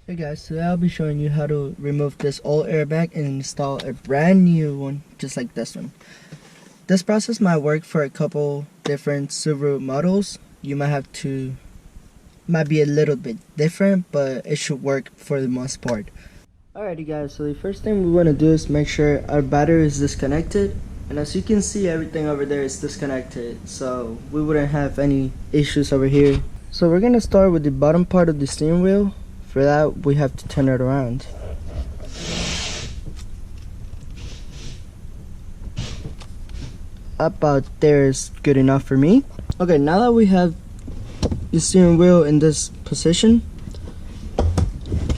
Hey guys, today I'll be showing you how to remove this old airbag and install a brand new one just like this one. This process might work for a couple different Subaru models. You might be a little bit different, but it should work for the most part. Alrighty guys, so the first thing we want to do is make sure our battery is disconnected, and as you can see, everything over there is disconnected, so we wouldn't have any issues over here. So we're gonna start with the bottom part of the steering wheel. For that, we have to turn it around. About there is good enough for me. Okay, now that we have the steering wheel in this position,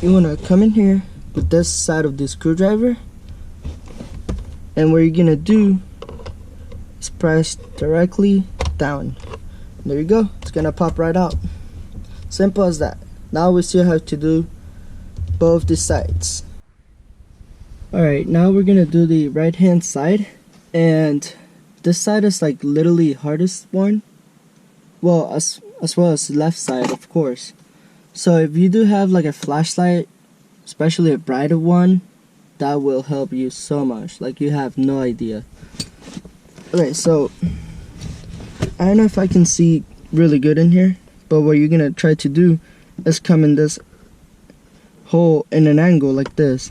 you want to come in here with this side of the screwdriver, and what you're gonna do is press directly down. There you go, it's gonna pop right out. Simple as that. Now we still have to do both the sides. Alright, now we're gonna do the right hand side, and this side is like literally hardest one. Well, as well as the left side, of course. So if you do have like a flashlight, especially a brighter one, that will help you so much, like you have no idea. Okay, so I don't know if I can see really good in here, but what you're gonna try to do is come in this hole in an angle like this.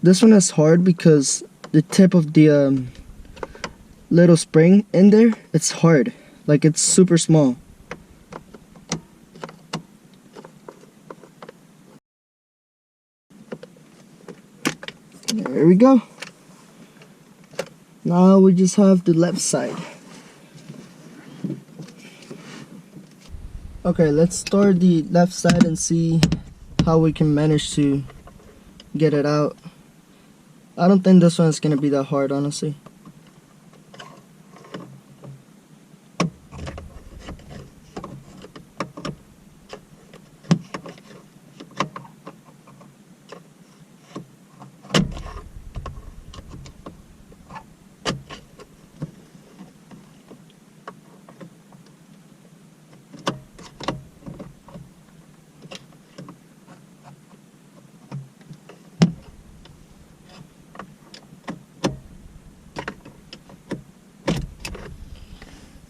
This one is hard because the tip of the little spring in there, it's hard, like it's super small. There we go. Now we just have the left side. Okay, let's start the left side and see how we can manage to get it out. I don't think this one is gonna be that hard, honestly.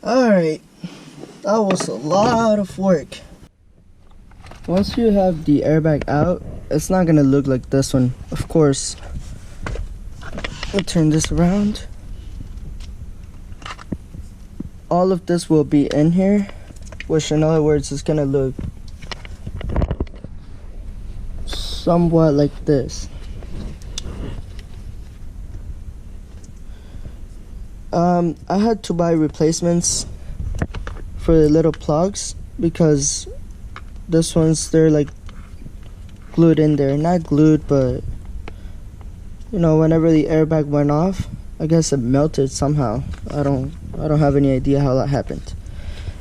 Alright, that was a lot of work. Once you have the airbag out, it's not gonna look like this one, of course. I'll turn this around. All of this will be in here, which in other words is gonna look somewhat like this. I had to buy replacements for the little plugs because this one's, they're like glued in there. Not glued, but you know, whenever the airbag went off, I guess it melted somehow. I don't have any idea how that happened.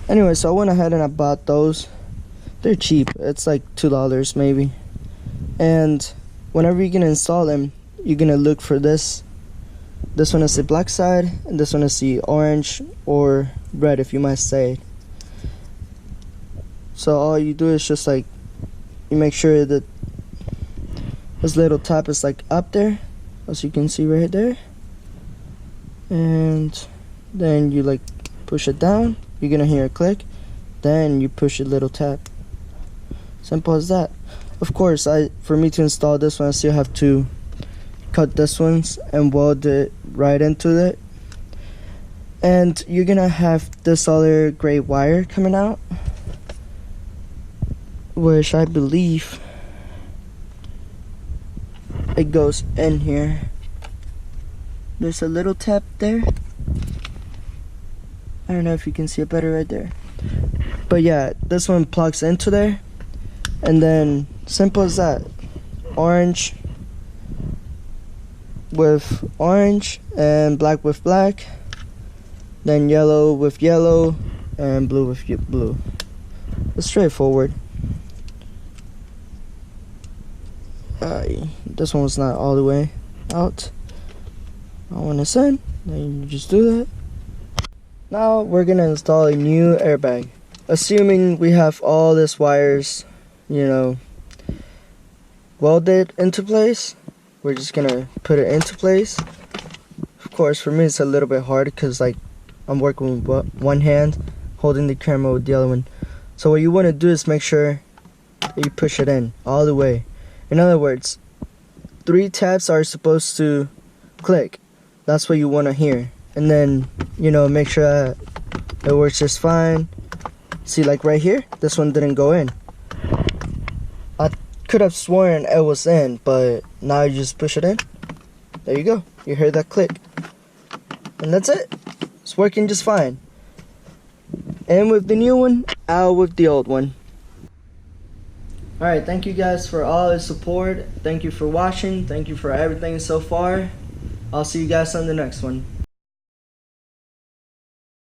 Anyway, so I went ahead and I bought those. They're cheap. It's like $2 maybe. And whenever you're gonna install them, you're gonna look for this. This one is the black side, and this one is the orange or red, if you might say. So all you do is just like, you make sure that this little tab is like up there, as you can see right there. And then you like push it down, you're gonna hear a click, then you push a little tab. Simple as that. Of course, for me to install this one, I still have to cut this ones and weld it right into it. And you're gonna have this other gray wire coming out, which I believe it goes in here. There's a little tap there. I don't know if you can see it better right there, but yeah, this one plugs into there. And then simple as that, orange with orange and black with black, then yellow with yellow and blue with blue. It's straightforward. This one was not all the way out. I want to send, then you just do that. Now we're gonna install a new airbag. Assuming we have all these wires, you know, welded into place. We're just gonna put it into place. Of course, for me it's a little bit hard because like I'm working with one hand, holding the camera with the other one. So what you want to do is make sure that you push it in all the way. In other words, 3 taps are supposed to click. That's what you want to hear. And then, you know, make sure that it works just fine. See, like right here, this one didn't go in. I could have sworn it was in, but now you just push it in. There you go. You heard that click. And that's it. It's working just fine. In with the new one, out with the old one. Alright, thank you guys for all the support. Thank you for watching. Thank you for everything so far. I'll see you guys on the next one.